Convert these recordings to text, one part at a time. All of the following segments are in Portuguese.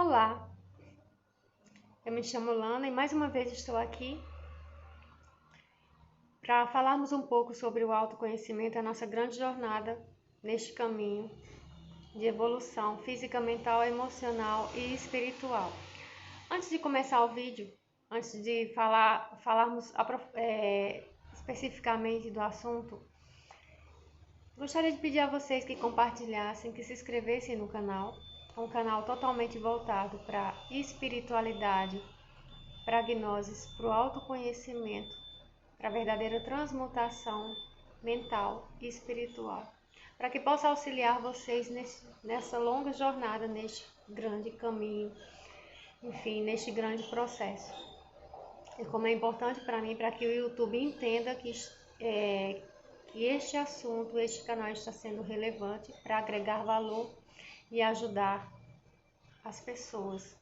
Olá, eu me chamo Lana e mais uma vez estou aqui para falarmos um pouco sobre o autoconhecimento, a nossa grande jornada neste caminho de evolução física, mental, emocional e espiritual. Antes de começar o vídeo, antes de falarmos especificamente do assunto, gostaria de pedir a vocês que compartilhassem, que se inscrevessem no canal. É um canal totalmente voltado para espiritualidade, para gnoses, para o autoconhecimento, para a verdadeira transmutação mental e espiritual, para que possa auxiliar vocês nessa longa jornada, neste grande caminho, enfim, neste grande processo. E como é importante para mim, para que o YouTube entenda que este assunto, este canal está sendo relevante para agregar valor e ajudar as pessoas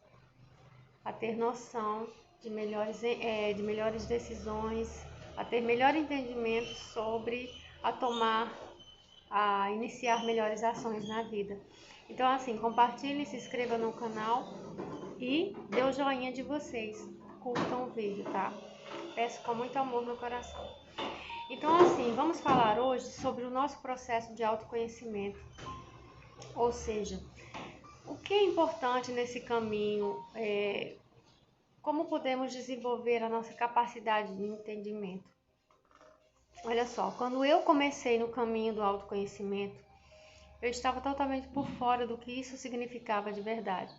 a ter noção de melhores decisões, a ter melhor entendimento sobre iniciar melhores ações na vida. Então, assim, compartilhe, se inscreva no canal e dê o joinha de vocês. Curtam o vídeo, tá? Peço com muito amor no coração. Então, assim, vamos falar hoje sobre o nosso processo de autoconhecimento. Ou seja, o que é importante nesse caminho, como podemos desenvolver a nossa capacidade de entendimento. Olha só, quando eu comecei no caminho do autoconhecimento, eu estava totalmente por fora do que isso significava de verdade.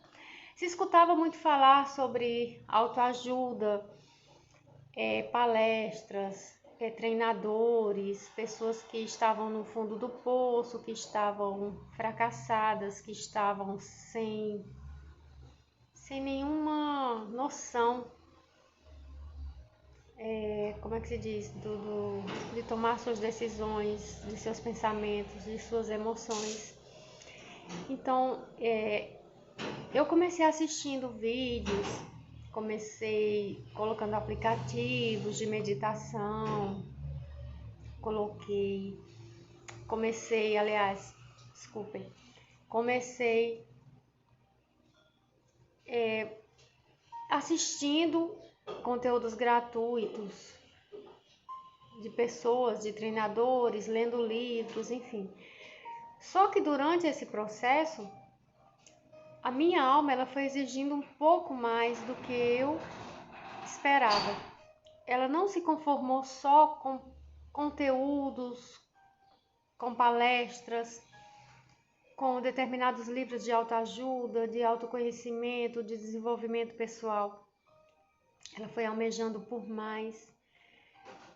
Se escutava muito falar sobre autoajuda, palestras, treinadores, pessoas que estavam no fundo do poço, que estavam fracassadas, que estavam sem nenhuma noção, como é que se diz, de tomar suas decisões, de seus pensamentos, de suas emoções. Então, eu comecei assistindo vídeos, comecei colocando aplicativos de meditação, comecei assistindo conteúdos gratuitos de pessoas, de treinadores, lendo livros, enfim. Só que durante esse processo, a minha alma ela foi exigindo um pouco mais do que eu esperava. Ela não se conformou só com conteúdos, com palestras, com determinados livros de autoajuda, de autoconhecimento, de desenvolvimento pessoal. Ela foi almejando por mais,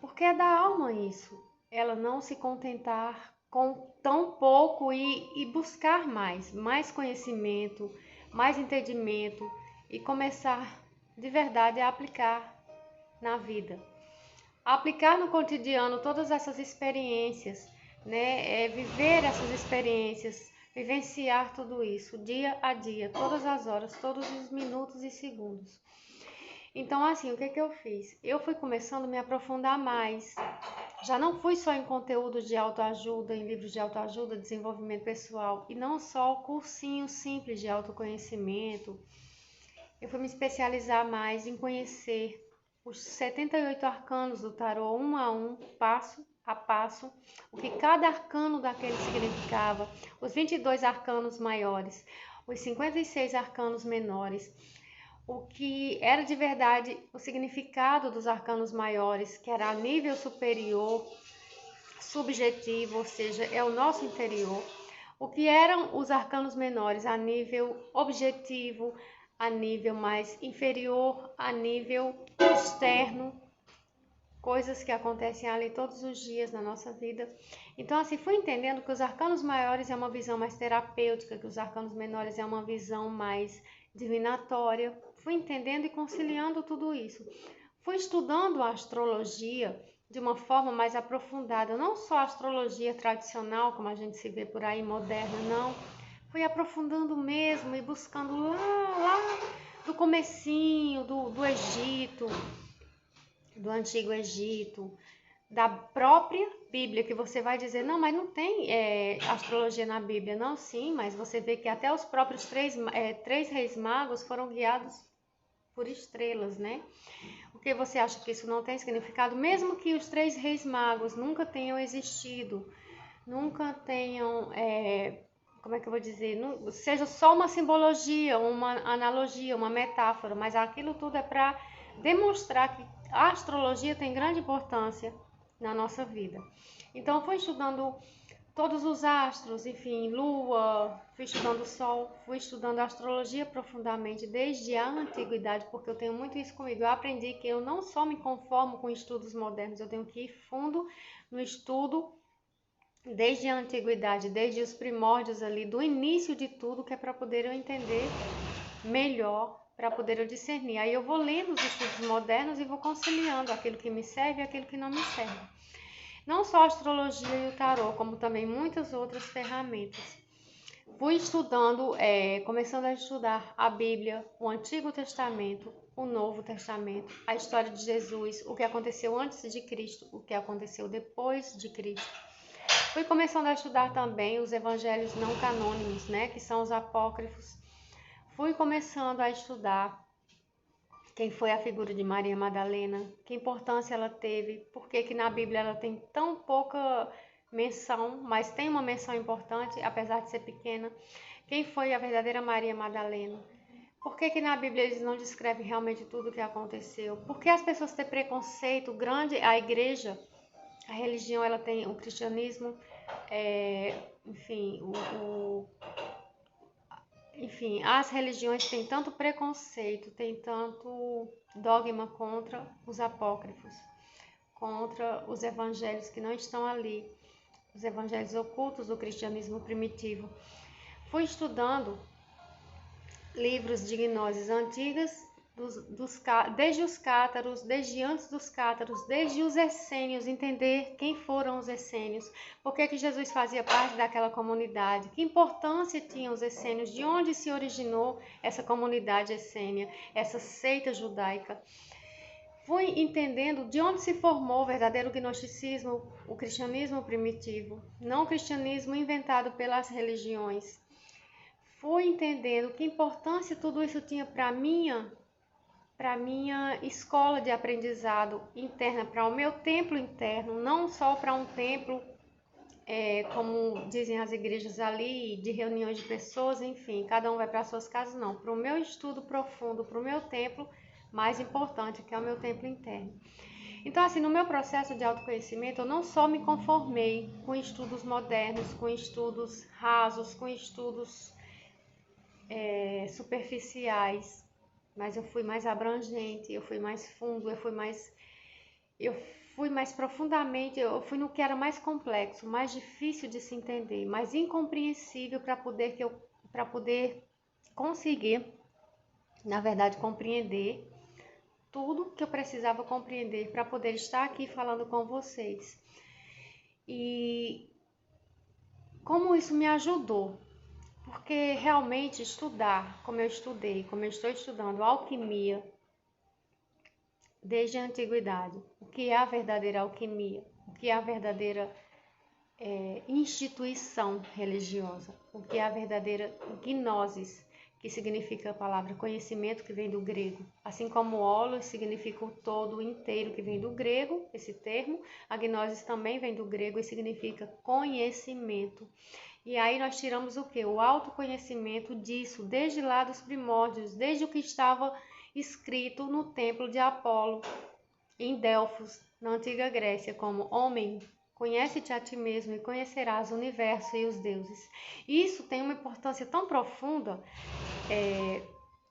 porque é da alma isso. Ela não se contentar com tão pouco e buscar mais conhecimento, mais entendimento e começar de verdade a aplicar na vida. A aplicar no cotidiano todas essas experiências, né? Viver essas experiências, vivenciar tudo isso dia a dia, todas as horas, todos os minutos e segundos. Então, assim, o que eu fiz? Eu fui começando a me aprofundar mais. Já não fui só em conteúdos de autoajuda, em livros de autoajuda, desenvolvimento pessoal, e não só cursinhos simples de autoconhecimento. Eu fui me especializar mais em conhecer os 78 arcanos do tarô, um a um, passo a passo, o que cada arcano daquele significava, os 22 arcanos maiores, os 56 arcanos menores, o que era de verdade o significado dos arcanos maiores, que era a nível superior, subjetivo, ou seja, é o nosso interior. O que eram os arcanos menores a nível objetivo, a nível mais inferior, a nível externo, coisas que acontecem ali todos os dias na nossa vida. Então, assim, fui entendendo que os arcanos maiores é uma visão mais terapêutica, que os arcanos menores é uma visão mais divinatória. Fui entendendo e conciliando tudo isso. Fui estudando a astrologia de uma forma mais aprofundada, não só a astrologia tradicional, como a gente se vê por aí, moderna, não. Fui aprofundando mesmo e buscando lá do comecinho, do Egito, do Antigo Egito, da própria Bíblia que você vai dizer, não, mas não tem astrologia na Bíblia. Não, sim, mas você vê que até os próprios três reis magos foram guiados por estrelas, né? Porque você acha que isso não tem significado? Mesmo que os três reis magos nunca tenham existido, nunca tenham, como é que eu vou dizer? Não, seja só uma simbologia, uma analogia, uma metáfora, mas aquilo tudo é para demonstrar que a astrologia tem grande importância na nossa vida. Então, eu fui estudando todos os astros, enfim, lua, fui estudando o sol, fui estudando a astrologia profundamente desde a antiguidade, porque eu tenho muito isso comigo. Eu aprendi que eu não só me conformo com estudos modernos, eu tenho que ir fundo no estudo desde a antiguidade, desde os primórdios ali, do início de tudo, que é para poder eu entender melhor, para poder eu discernir. Aí eu vou lendo os estudos modernos e vou conciliando aquilo que me serve e aquilo que não me serve. Não só a astrologia e o tarô, como também muitas outras ferramentas. Fui estudando, começando a estudar a Bíblia, o Antigo Testamento, o Novo Testamento, a história de Jesus, o que aconteceu antes de Cristo, o que aconteceu depois de Cristo. Fui começando a estudar também os evangelhos não canônicos, né, que são os apócrifos. Fui começando a estudar quem foi a figura de Maria Madalena, que importância ela teve, por que na Bíblia ela tem tão pouca menção, mas tem uma menção importante, apesar de ser pequena. Quem foi a verdadeira Maria Madalena? Por que na Bíblia eles não descrevem realmente tudo o que aconteceu? Por que as pessoas têm preconceito grande? A igreja, a religião, ela tem o cristianismo, enfim, enfim, as religiões têm tanto preconceito, têm tanto dogma contra os apócrifos, contra os evangelhos que não estão ali, os evangelhos ocultos do cristianismo primitivo. Fui estudando livros de gnoses antigas, desde os cátaros, desde antes dos cátaros, desde os essênios, entender quem foram os essênios, por que Jesus fazia parte daquela comunidade, que importância tinham os essênios, de onde se originou essa comunidade essênia, essa seita judaica. Fui entendendo de onde se formou o verdadeiro gnosticismo, o cristianismo primitivo, não o cristianismo inventado pelas religiões. Fui entendendo que importância tudo isso tinha para minha escola de aprendizado interna, para o meu templo interno, não só para um templo, como dizem as igrejas ali, de reuniões de pessoas, enfim, cada um vai para suas casas, não. Para o meu estudo profundo, para o meu templo mais importante, que é o meu templo interno. Então, assim, no meu processo de autoconhecimento, eu não só me conformei com estudos modernos, com estudos rasos, com estudos superficiais, mas eu fui mais abrangente, eu fui mais fundo, eu fui mais profundamente, eu fui no que era mais complexo, mais difícil de se entender, mais incompreensível para poder conseguir, na verdade, compreender tudo que eu precisava compreender para poder estar aqui falando com vocês. E como isso me ajudou? Porque realmente estudar, como eu estudei, como eu estou estudando alquimia desde a antiguidade, o que é a verdadeira alquimia, o que é a verdadeira instituição religiosa, o que é a verdadeira gnosis, que significa a palavra conhecimento, que vem do grego, assim como holos significa o todo inteiro, que vem do grego, esse termo, a gnosis também vem do grego e significa conhecimento. E aí nós tiramos o quê? O autoconhecimento disso, desde lá dos primórdios, desde o que estava escrito no templo de Apolo, em Delfos, na antiga Grécia, como homem, conhece-te a ti mesmo e conhecerás o universo e os deuses. Isso tem uma importância tão profunda,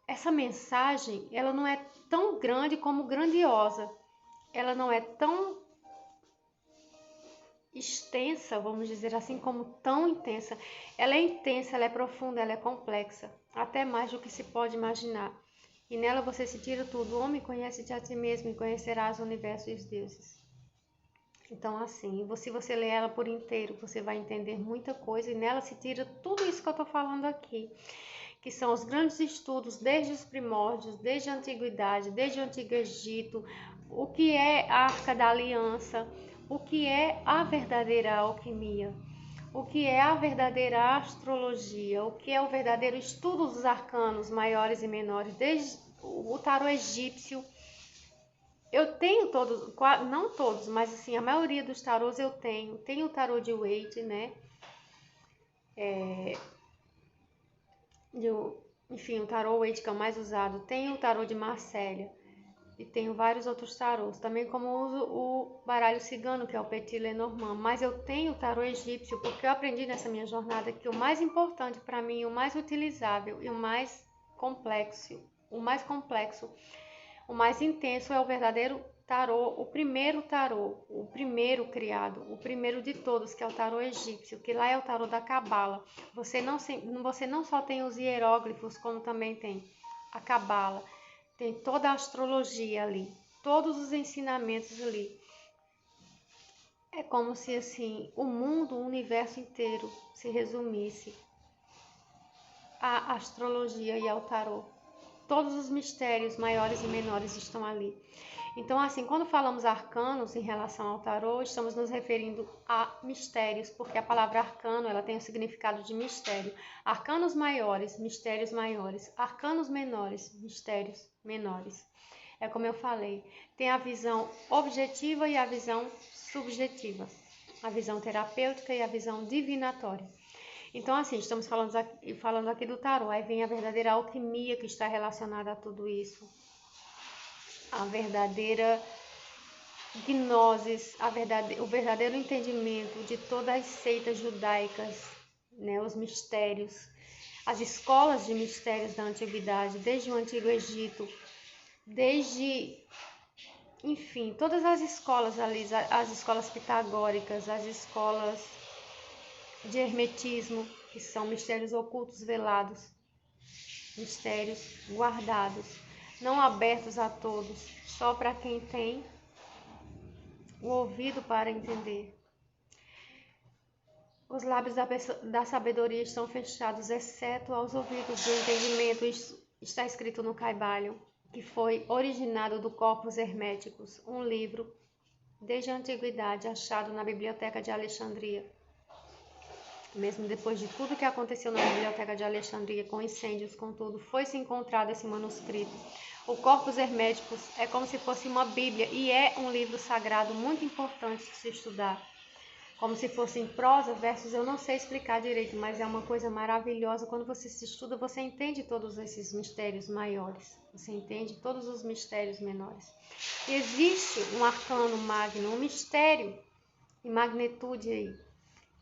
essa mensagem, ela não é tão grande como grandiosa, ela não é tão extensa, vamos dizer assim, como tão intensa. Ela é intensa, ela é profunda, ela é complexa, até mais do que se pode imaginar. E nela você se tira tudo. O homem conhece-te a ti mesmo e conhecerás o universo e os deuses. Então, assim, se você ler ela por inteiro, você vai entender muita coisa e nela se tira tudo isso que eu estou falando aqui, que são os grandes estudos desde os primórdios, desde a antiguidade, desde o Antigo Egito, o que é a Arca da Aliança, o que é a verdadeira alquimia, o que é a verdadeira astrologia, o que é o verdadeiro estudo dos arcanos maiores e menores, desde o tarô egípcio. Eu tenho todos, não todos, mas assim, a maioria dos tarôs eu tenho. Tenho o tarô de Waite, né? Enfim, o tarô Waite que é o mais usado. Tenho o tarô de Marsella e tenho vários outros tarôs. Também como uso o baralho cigano, que é o Petit Lenormand. Mas eu tenho o tarô egípcio porque eu aprendi nessa minha jornada que o mais importante para mim, o mais utilizável e o mais complexo, o mais intenso é o verdadeiro tarô, o primeiro criado, o primeiro de todos, que é o tarô egípcio, que lá é o tarô da cabala. Você não só tem os hieróglifos, como também tem a cabala, tem toda a astrologia ali, todos os ensinamentos ali. É como se assim, o mundo, o universo inteiro se resumisse à astrologia e ao tarô. Todos os mistérios maiores e menores estão ali. Então, assim, quando falamos arcanos em relação ao tarô, estamos nos referindo a mistérios, porque a palavra arcano, ela tem o significado de mistério. Arcanos maiores, mistérios maiores. Arcanos menores, mistérios menores. É como eu falei, tem a visão objetiva e a visão subjetiva. A visão terapêutica e a visão divinatória. Então, assim, estamos falando aqui do tarô, aí vem a verdadeira alquimia que está relacionada a tudo isso. A verdadeira gnosis, o verdadeiro entendimento de todas as seitas judaicas, né, os mistérios, as escolas de mistérios da antiguidade, desde o Antigo Egito, enfim, todas as escolas ali, as escolas pitagóricas, as escolas de hermetismo, que são mistérios ocultos velados, mistérios guardados, não abertos a todos, só para quem tem o ouvido para entender. Os lábios da sabedoria estão fechados, exceto aos ouvidos do entendimento. Isso está escrito no Kybalion, que foi originado do Corpus Herméticos, um livro desde a antiguidade achado na Biblioteca de Alexandria. Mesmo depois de tudo que aconteceu na Biblioteca de Alexandria, com incêndios, com tudo, foi-se encontrado esse manuscrito. O Corpus Herméticos é como se fosse uma Bíblia e é um livro sagrado muito importante de se estudar. Como se fossem prosa, versos, eu não sei explicar direito, mas é uma coisa maravilhosa. Quando você se estuda, você entende todos esses mistérios maiores, você entende todos os mistérios menores. E existe um arcano magno, um mistério e magnitude aí.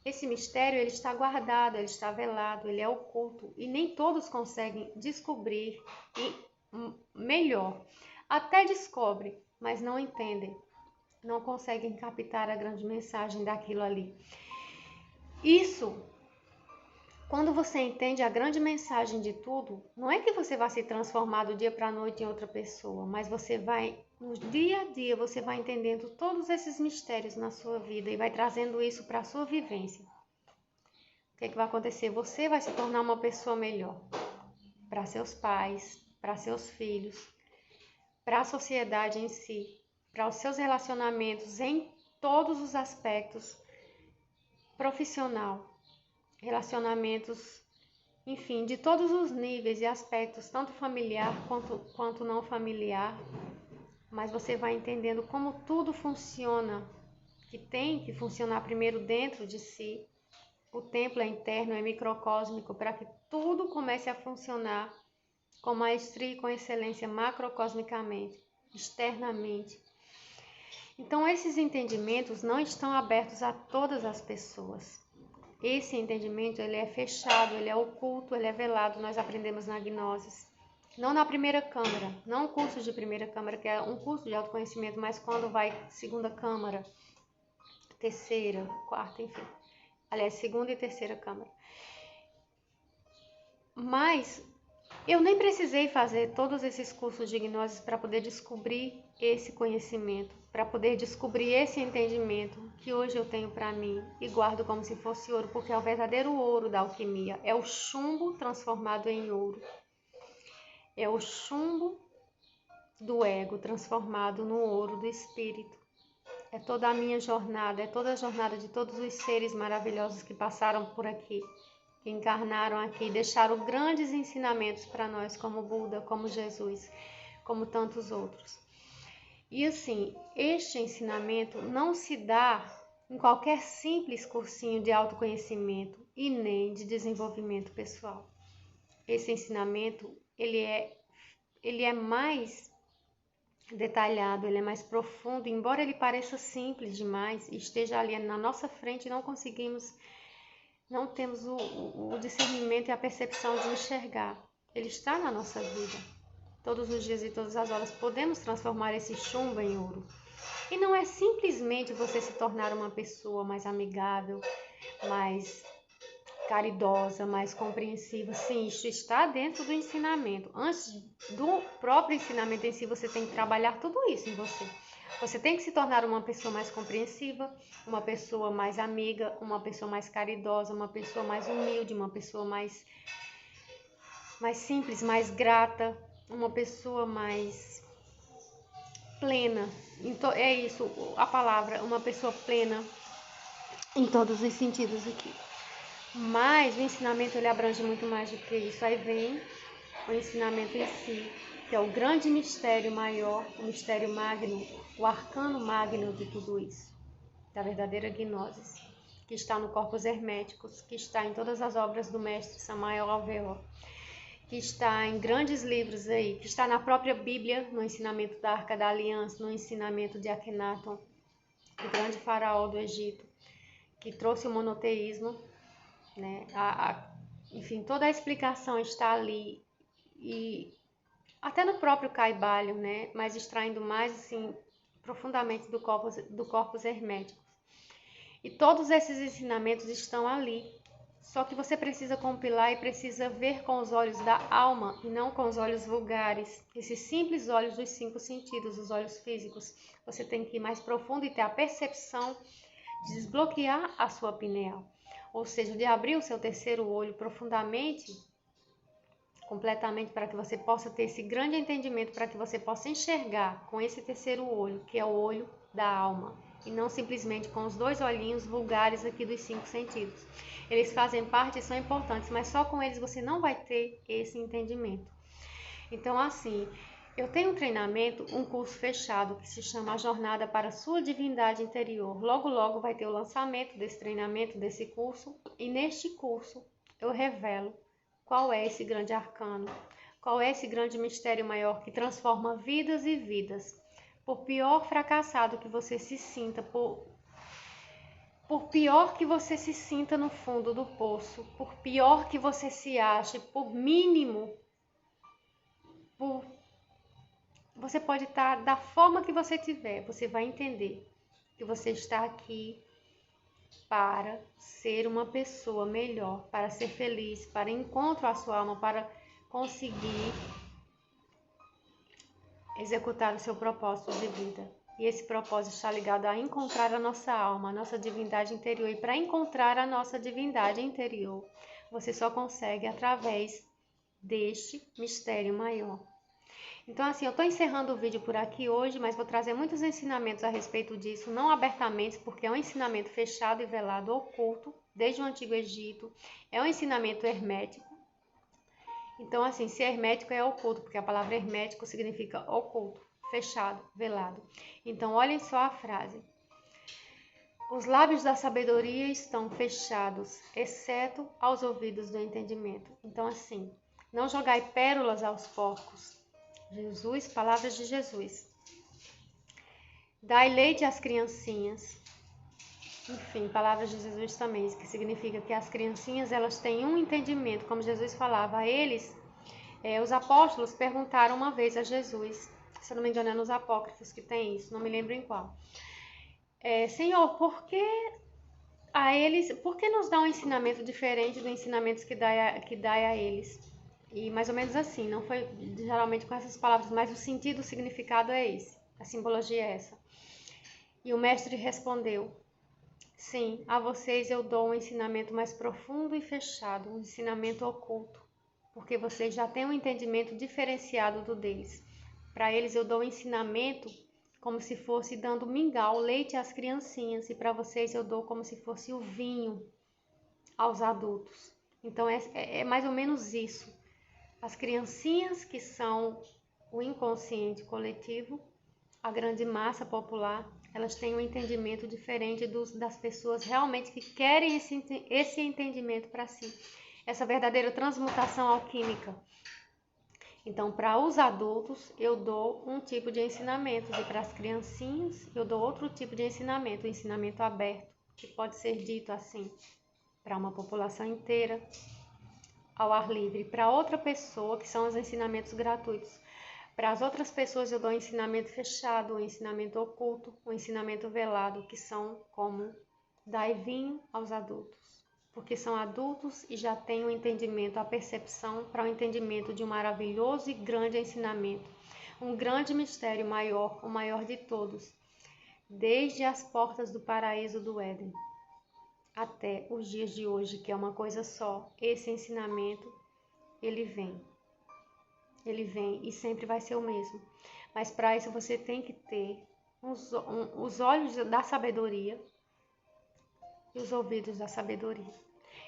Esse mistério, ele está guardado, ele está velado, ele é oculto e nem todos conseguem descobrir e melhor. Até descobrem, mas não entendem, não conseguem captar a grande mensagem daquilo ali. Isso, quando você entende a grande mensagem de tudo, não é que você vai se transformar do dia para a noite em outra pessoa, mas você vai, no dia a dia, você vai entendendo todos esses mistérios na sua vida e vai trazendo isso para a sua vivência. O que vai acontecer? Você vai se tornar uma pessoa melhor para seus pais, para seus filhos, para a sociedade em si, para os seus relacionamentos em todos os aspectos, profissional, relacionamentos, enfim, de todos os níveis e aspectos, tanto familiar quanto não familiar, mas você vai entendendo como tudo funciona, que tem que funcionar primeiro dentro de si. O templo é interno, é microcósmico, para que tudo comece a funcionar com maestria e com excelência macrocosmicamente, externamente. Então, esses entendimentos não estão abertos a todas as pessoas. Esse entendimento, ele é fechado, ele é oculto, ele é velado, nós aprendemos na Gnosis. Não na primeira câmara, não o curso de primeira câmara, que é um curso de autoconhecimento, mas quando vai segunda câmara, terceira, quarta, enfim. Aliás, segunda e terceira câmara. Mas eu nem precisei fazer todos esses cursos de gnose para poder descobrir esse conhecimento, para poder descobrir esse entendimento que hoje eu tenho para mim e guardo como se fosse ouro, porque é o verdadeiro ouro da alquimia, é o chumbo transformado em ouro. É o chumbo do ego transformado no ouro do espírito. é toda a minha jornada, é toda a jornada de todos os seres maravilhosos que passaram por aqui, que encarnaram aqui, deixaram grandes ensinamentos para nós, como Buda, como Jesus, como tantos outros. E assim, este ensinamento não se dá em qualquer simples cursinho de autoconhecimento e nem de desenvolvimento pessoal. Esse ensinamento, ele é mais detalhado, ele é mais profundo, embora ele pareça simples demais e esteja ali na nossa frente, não temos o discernimento e a percepção de enxergar. Ele está na nossa vida. Todos os dias e todas as horas podemos transformar esse chumbo em ouro. E não é simplesmente você se tornar uma pessoa mais amigável, mais caridosa, mais compreensiva. Sim, isso está dentro do ensinamento. Antes do próprio ensinamento em si, você tem que trabalhar tudo isso em você. Você tem que se tornar uma pessoa mais compreensiva, uma pessoa mais amiga, uma pessoa mais caridosa, uma pessoa mais humilde, uma pessoa mais simples, mais grata, uma pessoa mais plena. Então, é isso, a palavra, uma pessoa plena em todos os sentidos aqui. Mas o ensinamento ele abrange muito mais do que isso. Aí vem o ensinamento em si, que é o grande mistério maior, o mistério magno, o arcano magno de tudo isso, da verdadeira gnose, que está no Corpus Herméticos, que está em todas as obras do mestre Samael Averroes, que está em grandes livros aí, que está na própria Bíblia, no ensinamento da Arca da Aliança, no ensinamento de Akhenaton, o grande faraó do Egito, que trouxe o monoteísmo, né? Enfim, toda a explicação está ali, e até no próprio Caibalho, né? Mas extraindo mais assim profundamente do corpus hermético. E todos esses ensinamentos estão ali. Só que você precisa compilar e precisa ver com os olhos da alma e não com os olhos vulgares. Esses simples olhos dos 5 sentidos, os olhos físicos. Você tem que ir mais profundo e ter a percepção de desbloquear a sua pineal. Ou seja, de abrir o seu terceiro olho profundamente, completamente, para que você possa ter esse grande entendimento, para que você possa enxergar com esse terceiro olho, que é o olho da alma, e não simplesmente com os 2 olhinhos vulgares aqui dos 5 sentidos. Eles fazem parte e são importantes, mas só com eles você não vai ter esse entendimento. Então, assim, eu tenho um treinamento, um curso fechado que se chama A Jornada para a Sua Divindade Interior. Logo, logo vai ter o lançamento desse treinamento, desse curso. E neste curso eu revelo qual é esse grande arcano, qual é esse grande mistério maior que transforma vidas e vidas. Por pior fracassado que você se sinta, por pior que você se sinta no fundo do poço, por pior que você se ache, por mínimo, você pode estar da forma que você tiver, você vai entender que você está aqui para ser uma pessoa melhor, para ser feliz, para encontrar a sua alma, para conseguir executar o seu propósito de vida. E esse propósito está ligado a encontrar a nossa alma, a nossa divindade interior. E para encontrar a nossa divindade interior, você só consegue através deste mistério maior. Então, assim, eu estou encerrando o vídeo por aqui hoje, mas vou trazer muitos ensinamentos a respeito disso, não abertamente, porque é um ensinamento fechado e velado, oculto, desde o Antigo Egito. É um ensinamento hermético. Então, assim, se é hermético é oculto, porque a palavra hermético significa oculto, fechado, velado. Então, olhem só a frase. Os lábios da sabedoria estão fechados, exceto aos ouvidos do entendimento. Então, assim, não jogai pérolas aos porcos. Jesus, palavras de Jesus. Dai leite às criancinhas. Enfim, palavras de Jesus também, que significa que as criancinhas elas têm um entendimento, como Jesus falava a eles. Os apóstolos perguntaram uma vez a Jesus, se eu não me engano é nos apócrifos que tem isso, não me lembro em qual. Senhor, por que nos dá um ensinamento diferente do ensinamento que dá a eles? E mais ou menos assim, não foi geralmente com essas palavras, mas o sentido, o significado é esse, a simbologia é essa. E o mestre respondeu: sim, a vocês eu dou um ensinamento mais profundo e fechado, um ensinamento oculto, porque vocês já têm um entendimento diferenciado do deles. Para eles eu dou um ensinamento como se fosse dando mingau, leite às criancinhas, e para vocês eu dou como se fosse o vinho aos adultos. Então é mais ou menos isso. As criancinhas, que são o inconsciente coletivo, a grande massa popular, elas têm um entendimento diferente das pessoas realmente que querem esse entendimento para si, essa verdadeira transmutação alquímica. Então, para os adultos, eu dou um tipo de ensinamento, e para as criancinhas, eu dou outro tipo de ensinamento, o ensinamento aberto, que pode ser dito assim, para uma população inteira, ao ar livre. Para outra pessoa, que são os ensinamentos gratuitos. Para as outras pessoas, eu dou um ensinamento fechado, um ensinamento oculto, um ensinamento velado, que são como dar vinho aos adultos. Porque são adultos e já têm o entendimento, a percepção para o entendimento de um maravilhoso e grande ensinamento, um grande mistério maior, o maior de todos, desde as portas do paraíso do Éden até os dias de hoje, que é uma coisa só. Esse ensinamento, ele vem e sempre vai ser o mesmo. Mas para isso você tem que ter os olhos da sabedoria e os ouvidos da sabedoria.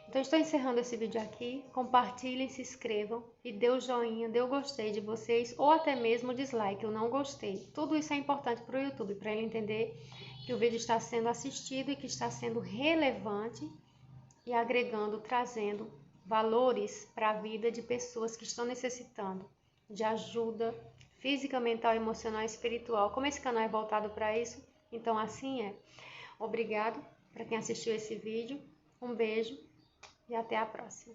Então, estou encerrando esse vídeo aqui. Compartilhem, se inscrevam e dê o joinha, dê o gostei de vocês ou até mesmo o dislike, eu não gostei. Tudo isso é importante para o YouTube, para ele entender que o vídeo está sendo assistido e que está sendo relevante e agregando, trazendo valores para a vida de pessoas que estão necessitando de ajuda física, mental, emocional e espiritual. Como esse canal é voltado para isso, então assim é. Obrigado para quem assistiu esse vídeo. Um beijo e até a próxima.